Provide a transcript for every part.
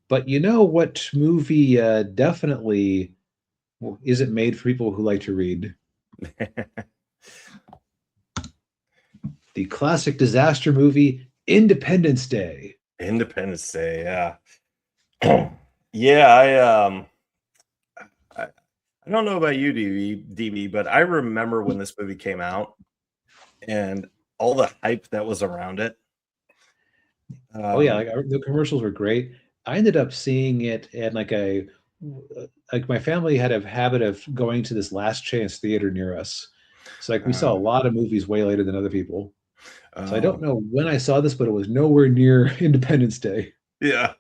But you know what movie definitely isn't made for people who like to read? The classic disaster movie Independence Day. Independence Day, yeah. Yeah, I don't know about you, DB, but I remember when this movie came out and all the hype that was around it. Oh yeah, Um, the commercials were great. I ended up seeing it at like my family had a habit of going to this Last Chance theater near us. So like we saw a uh, lot of movies way later than other people. So I don't oh, know when I saw this, but it was nowhere near Independence Day. yeah.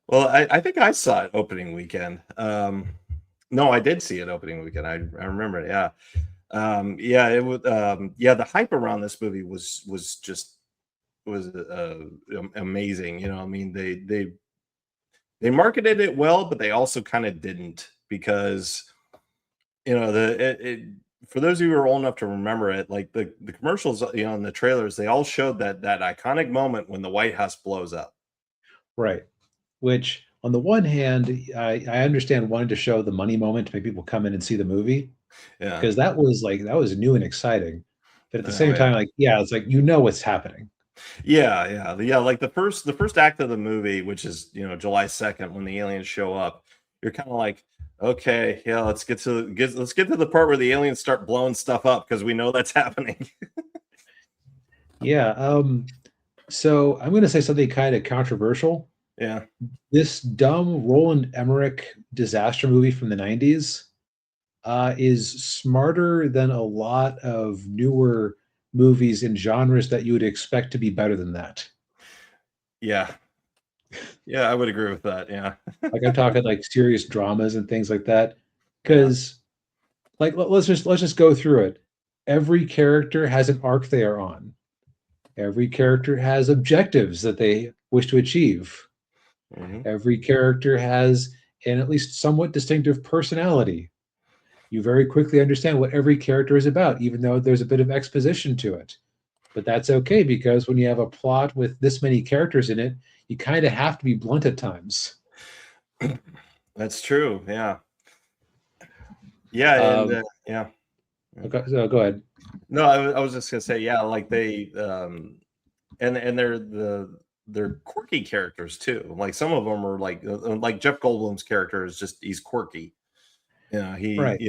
Well, I think I saw it opening weekend. No, I did see it opening weekend. I remember it. Yeah. Yeah, it was. Yeah, the hype around this movie was just was amazing. You know, I mean, they marketed it well, but they also kind of didn't because for those of you who are old enough to remember it, like the commercials, and the trailers, they all showed that iconic moment when the White House blows up. Right. Which on the one hand, I understand wanting to show the money moment to make people come in and see the movie Yeah. because that was new and exciting. But at the Oh same yeah. time, like, yeah, it's like you know what's happening. Yeah. Like the first act of the movie, which is July 2nd when the aliens show up, you're kind of like, okay, yeah, let's get to the part where the aliens start blowing stuff up because we know that's happening. Yeah. So I'm going to say something kind of controversial. Yeah. This dumb Roland Emmerich disaster movie from the 90s is smarter than a lot of newer movies in genres that you would expect to be better than that. Yeah. Yeah, I would agree with that. Yeah. Like I'm talking like serious dramas and things like that. Yeah. Because like let's just go through it. Every character has an arc they are on. Every character has objectives that they wish to achieve. Hmm. Every character has an at least somewhat distinctive personality. You very quickly understand what every character is about, even though there's a bit of exposition to it. But that's okay because when you have a plot with this many characters in it, you kind of have to be blunt at times. That's true. Yeah. Yeah. And Um, yeah. okay, so go ahead. No, I was just gonna say, yeah, like and they're quirky characters too. Like some of them are like Jeff Goldblum's character is just he's quirky. He Right.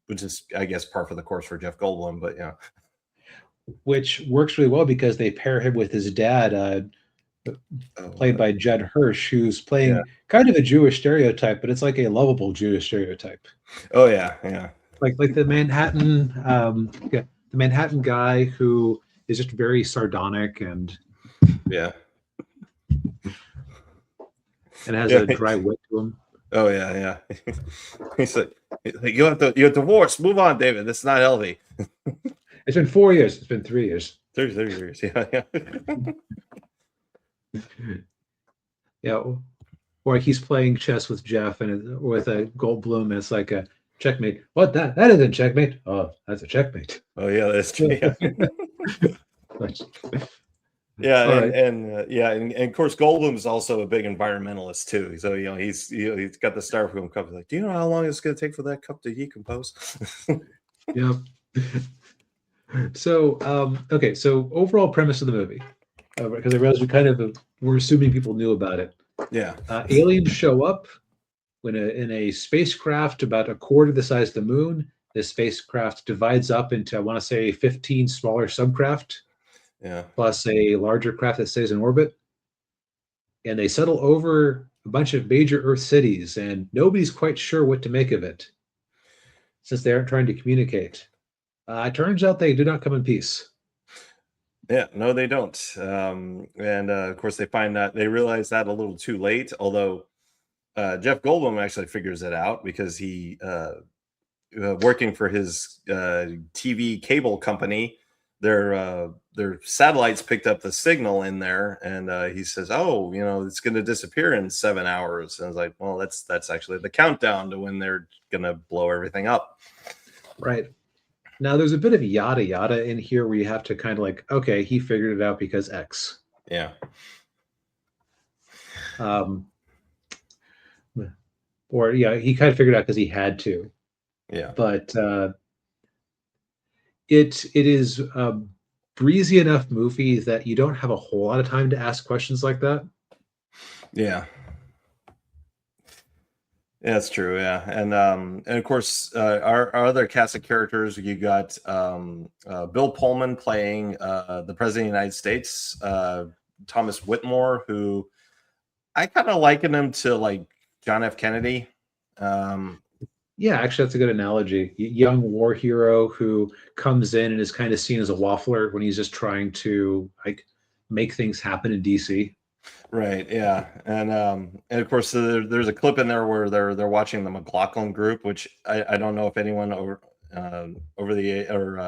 which is I guess par for the course for Jeff Goldblum, but yeah. Which works really well because they pair him with his dad, Oh, played by Judd Hirsch, who's yeah. playing kind of a Jewish stereotype, but it's like a lovable Jewish stereotype. Oh yeah, yeah. Like the Manhattan guy who is just very sardonic Yeah. and has Yeah. a dry wit to him. Oh yeah, yeah. He's like, you have divorced. Move on, David. That's not healthy. It's been 4 years. It's been 3 years. 30 years. Yeah, yeah. Yeah, or like he's playing chess with Jeff and with a Goldblum, and it's like a checkmate. What that isn't checkmate. Oh, that's a checkmate. Oh yeah, that's true. All Yeah. Yeah, right. and of course Goldblum is also a big environmentalist too. So he's got the styrofoam cup. He's like, do you know how long it's going to take for that cup to decompose? Yeah. So okay. So overall premise of the movie, because I realized we kind of were assuming people knew about it. Yeah, Aliens show up in a spacecraft about a quarter the size of the moon. This spacecraft divides up into, I want to say, 15 smaller subcraft yeah, plus a larger craft that stays in orbit. And they settle over a bunch of major Earth cities, and nobody's quite sure what to make of it since they aren't trying to communicate. It turns out they do not come in peace. yeah. No, they don't. And of course, they realize that a little too late. Although Jeff Goldblum actually figures it out because he working for his TV cable company, their satellites picked up the signal in there, and he says, "Oh, it's going to disappear in 7 hours." And I was like, "Well, that's actually the countdown to when they're going to blow everything up." Right. Now, there's a bit of yada yada in here where you have to kind of like, okay, he figured it out because X. Yeah, Um, or yeah, he kind of figured out because he had to. Yeah. But it is a breezy enough movie that you don't have a whole lot of time to ask questions like that. Yeah. Yeah, that's true. Yeah, and of course, our other cast of characters, you got Bill Pullman playing the President of the United States, Thomas Whitmore, who I kind of liken him to like John F. Kennedy. Yeah, actually, that's a good analogy. Young war hero who comes in and is kind of seen as a waffler when he's just trying to like make things happen in DC. Right. Yeah. And of course there's a clip in there where they're watching the McLaughlin Group, which I don't know if anyone over the or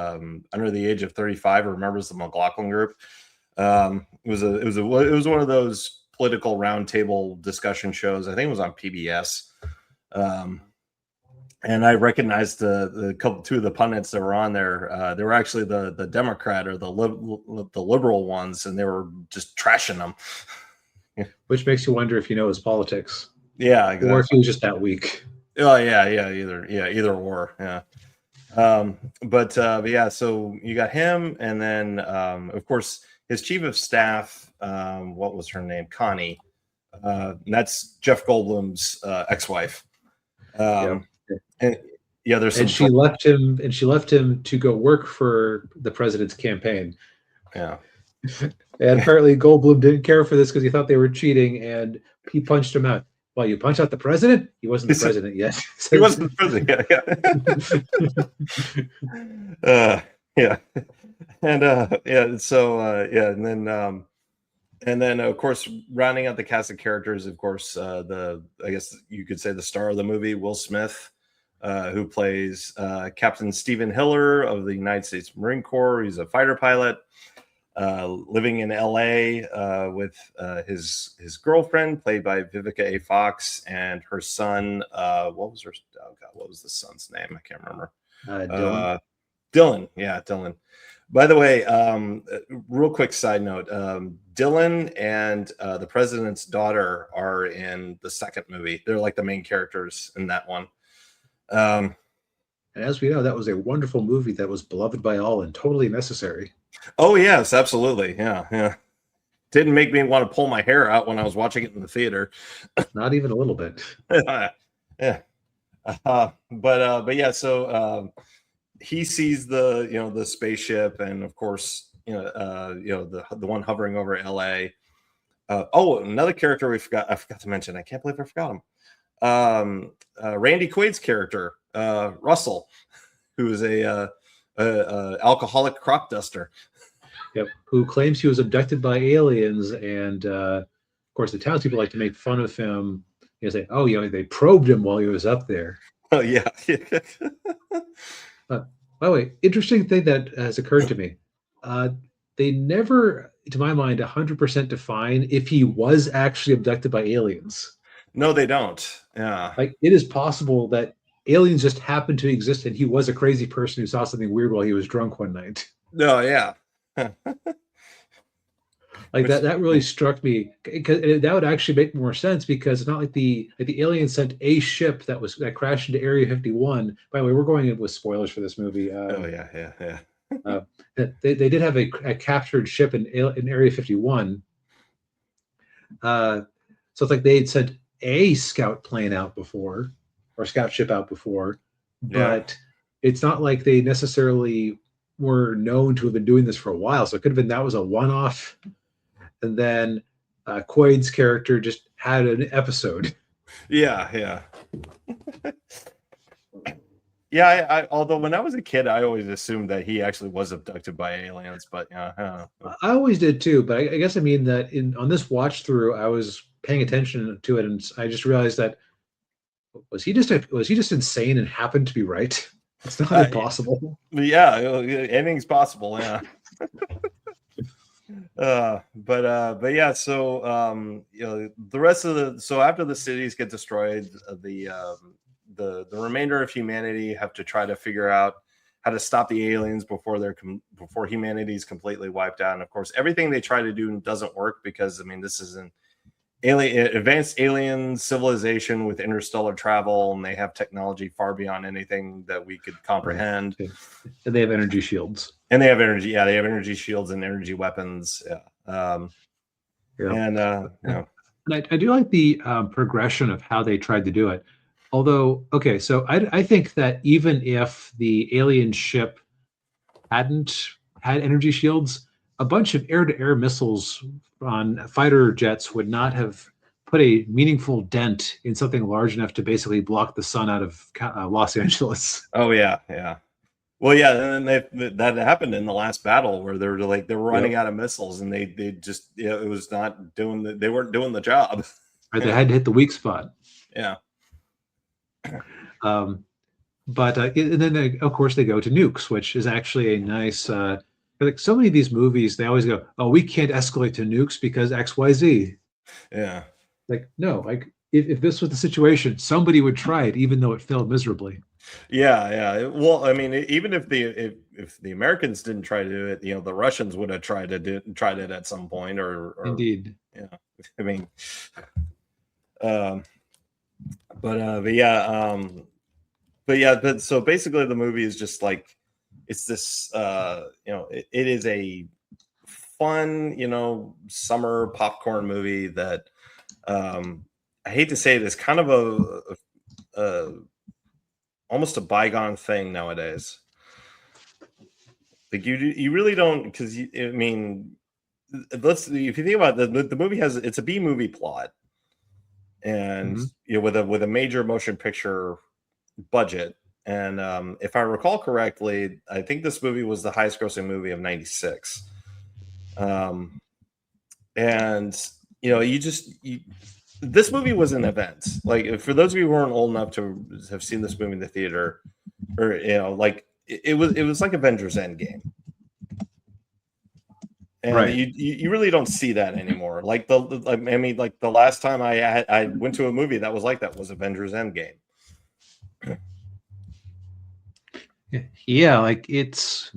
under the age of 35 remembers the McLaughlin Group. It was one of those political roundtable discussion shows. I think it was on PBS. And I recognized the couple two of the pundits that were on there. They were actually the Democrat or the liberal ones, and they were just trashing them. Which makes you wonder if you know his politics. Yeah, Or if he exactly. was just that weak. Oh yeah, either or. Yeah. But yeah, so you got him, and then of course his chief of staff. What was her name? Connie. And that's Jeff Goldblum's ex-wife. Yeah. And yeah, there's some. And she left him to go work for the president's campaign. Yeah. And apparently Goldblum didn't care for this because he thought they were cheating, and he punched him out. Well, you punched out the president? He wasn't the president yet. He wasn't the president. Yeah. Yeah. And yeah. So yeah, and then of course rounding out the cast of characters, of course, I guess you could say the star of the movie, Will Smith, who plays Captain Stephen Hiller of the United States Marine Corps. He's a fighter pilot. Living in LA with his girlfriend, played by Vivica A. Fox, and her son. What was the son's name? I can't remember. Dylan. Dylan. Yeah, Dylan. By the way, real quick side note: Dylan and the president's daughter are in the second movie. They're like the main characters in that one. And as we know, that was a wonderful movie that was beloved by all and totally necessary. Oh yes, absolutely. Yeah. Didn't make me want to pull my hair out when I was watching it in the theater. Not even a little bit. Yeah. But yeah, so he sees the spaceship, and of course, the one hovering over LA. Oh, another character I forgot to mention. I can't believe I forgot him. Randy Quaid's character, Russell, who is a alcoholic crop duster. Yep. Who claims he was abducted by aliens, and of course the townspeople like to make fun of him. Say, "Oh, they probed him while he was up there." Oh yeah. By the way, interesting thing that has occurred to me: they never, to my mind, 100% define if he was actually abducted by aliens. No, they don't. Yeah. Like, it is possible that aliens just happened to exist, and he was a crazy person who saw something weird while he was drunk one night. No, yeah. Like that really struck me, because that would actually make more sense, because it's not like the aliens sent a ship that crashed into Area 51. By the way, we're going in with spoilers for this movie. Oh yeah. They did have a captured ship in Area 51. So it's like they had sent a scout plane out before, or scout ship out before, but it's not like they necessarily were known to have been doing this for a while. So it could have been that was a one-off, and then Quaid's character just had an episode. Yeah. Yeah, I although when I was a kid, I always assumed that he actually was abducted by aliens, but I always did too. But I guess I mean that on this watch through, I was paying attention to it, and I just realized that was he just insane and happened to be right? It's not impossible. Yeah, anything's possible. Yeah. But yeah, so the rest of so after the cities get destroyed, the remainder of humanity have to try to figure out how to stop the aliens before humanity is completely wiped out. And of course, everything they try to do doesn't work, because I mean, this is advanced alien civilization with interstellar travel, and they have technology far beyond anything that we could comprehend. Right. And they have energy shields. And they have energy. Yeah, they have energy shields and energy weapons. Yeah. Yeah. And And I do like the progression of how they tried to do it. Although, okay, so I think that even if the alien ship hadn't had energy shields, a bunch of air-to-air missiles on fighter jets would not have put a meaningful dent in something large enough to basically block the sun out of Los Angeles. oh yeah, yeah. Well, yeah, and then that happened in the last battle where they were running Yep. out of missiles, and they just it was not doing they weren't doing the job. Right, they had to hit the weak spot. Yeah. Um, but and then of course they go to nukes, which is actually a nice. Like so many of these movies, they always go, "Oh, we can't escalate to nukes because X, Y, Z." Yeah. Like no, like if this was the situation, somebody would try it, even though it failed miserably. Yeah, yeah. Well, I mean, even if the Americans didn't try to do it, the Russians would have tried it at some point, or Indeed. yeah. I mean, um, but yeah, but so basically, the movie is just like it's this, it is a fun, summer popcorn movie that I hate to say it is kind of a almost a bygone thing nowadays. Like you really don't, because I mean, if you think about the movie it's a B movie plot, and Mhm. with a major motion picture budget. And if I recall correctly, I think this movie was the highest grossing movie of '96. And this movie was an event. Like, for those of you who weren't old enough to have seen this movie in the theater, or like it was like Avengers Endgame. And Right. you really don't see that anymore. Like I mean, like the last time I went to a movie that was like that was Avengers Endgame. Yeah, like it's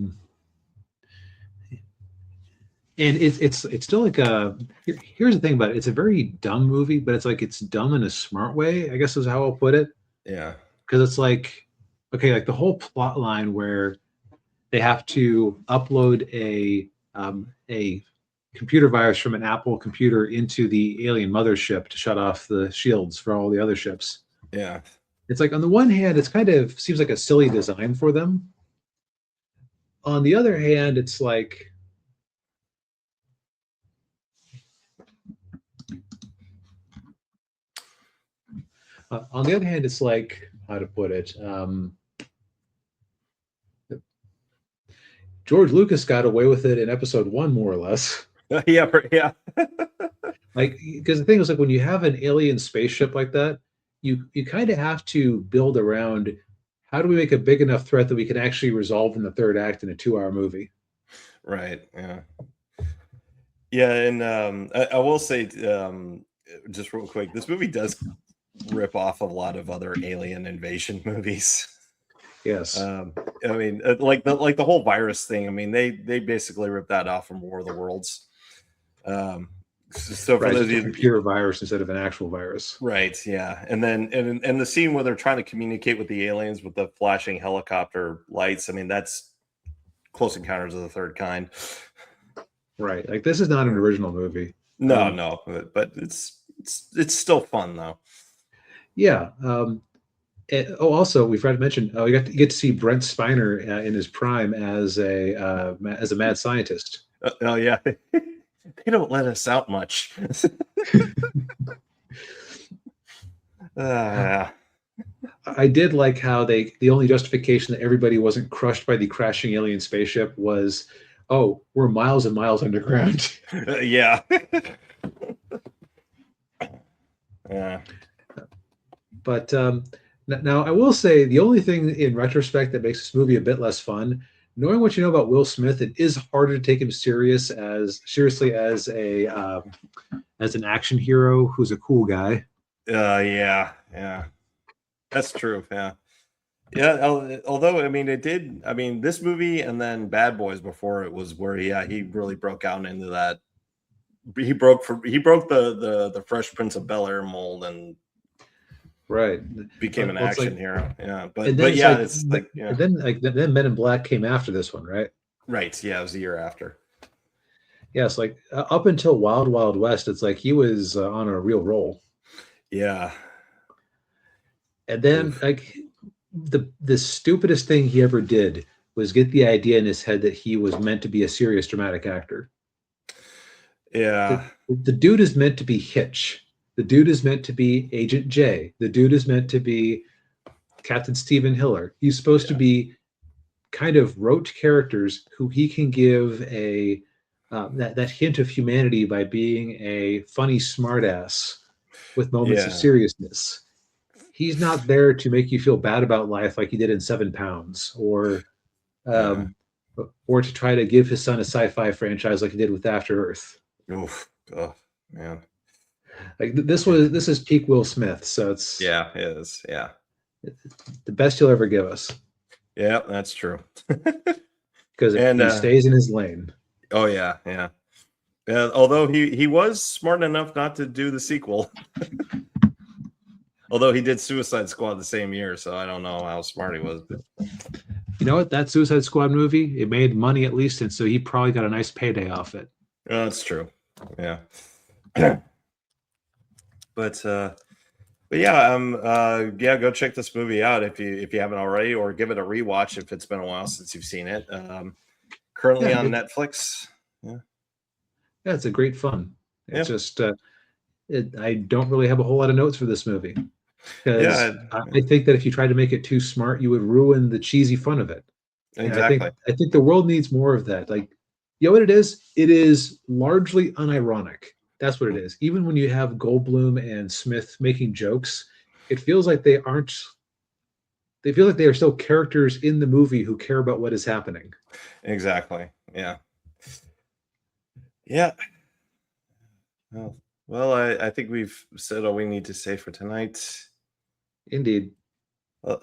still like here's the thing about it. It's a very dumb movie, but it's like it's dumb in a smart way, I guess is how I'll put it. Yeah. Because it's like, okay, like the whole plot line where they have to upload a computer virus from an Apple computer into the alien mothership to shut off the shields for all the other ships. Yeah. It's like on the one hand, it's kind of seems like a silly design for them. On the other hand, it's like on the other hand, it's like how to put it. George Lucas got away with it in episode one, more or less. Yeah. Yeah. Like, because the thing is, like, when you have an alien spaceship like that, you kind of have to build around how do we make a big enough threat that we can actually resolve in the third act in a 2 hour movie. Right. Yeah. Yeah. And I will say, just real quick, this movie does rip off a lot of other alien invasion movies. Yes. I mean, like the whole virus thing. I mean, they basically ripped that off from War of the Worlds. So for Right. those Just of a you, computer virus instead of an actual virus. right, yeah, and then and the scene where they're trying to communicate with the aliens with the flashing helicopter lights. I mean, that's Close Encounters of the Third Kind. Right. Like, this is not an original movie. No, no, but it's still fun though. Yeah. Also, we forgot to mention, you get to see Brent Spiner in his prime as a mad scientist. Oh yeah, they don't let us out much. Yeah. I did like how the only justification that everybody wasn't crushed by the crashing alien spaceship was, oh, we're miles and miles underground. Yeah. Yeah. But now I will say the only thing in retrospect that makes this movie a bit less fun, knowing what you know about Will Smith, it is harder to take him seriously as an action hero who's a cool guy. Yeah. Yeah. That's true. Yeah. Yeah. Although, I mean, I mean, this movie and then Bad Boys before it was where he really broke out into that he broke the Fresh Prince of Bel-Air mold and Right. became an Well, it's action like, hero. Yeah, and but then it's yeah, like, it's like yeah, and then Men in Black came after this one, right? right. Yeah, it was the year after. Yeah, it's like up until Wild Wild West, it's like he was on a real roll, Yeah. and then Oof. like the stupidest thing he ever did was get the idea in his head that he was meant to be a serious dramatic actor. Yeah. The dude is meant to be Hitch. The dude is meant to be Agent J. The dude is meant to be Captain Stephen Hiller. He's supposed to Yeah. be kind of rote characters who he can give a that hint of humanity by being a funny smartass with moments of Yeah. seriousness. He's not there to make you feel bad about life like he did in 7 Pounds, Yeah. um, or to try to give his son a sci-fi franchise like he did with After Earth. Oof. Oh, man. Like Yeah. this is peak Will Smith, so it's Yeah, it is. Yeah. the best he'll ever give us Yeah, that's true. because And he stays in his lane. oh yeah, yeah. Although he was smart enough not to do the sequel. Although he did Suicide Squad the same year, so I don't know how smart he was. But You know what? That Suicide Squad movie, it made money at least, and so he probably got a nice payday off it. that's true. Yeah. but yeah, yeah, go check this movie out if you haven't already, or give it a rewatch if it's been a while since you've seen it. Currently Yeah, on Netflix. Yeah. yeah, it's a great fun. Yeah. It's just I don't really have a whole lot of notes for this movie because Yeah. I think that if you tried to make it too smart, you would ruin the cheesy fun of it. And Exactly. I think the world needs more of that. Like, you know what it is? It is largely unironic. That's what it is. Even when you have Goldblum and Smith making jokes, it feels like they aren't. They feel like they are still characters in the movie who care about what is happening. Exactly. Yeah. Yeah. Well, I think we've said all we need to say for tonight. Indeed. Well,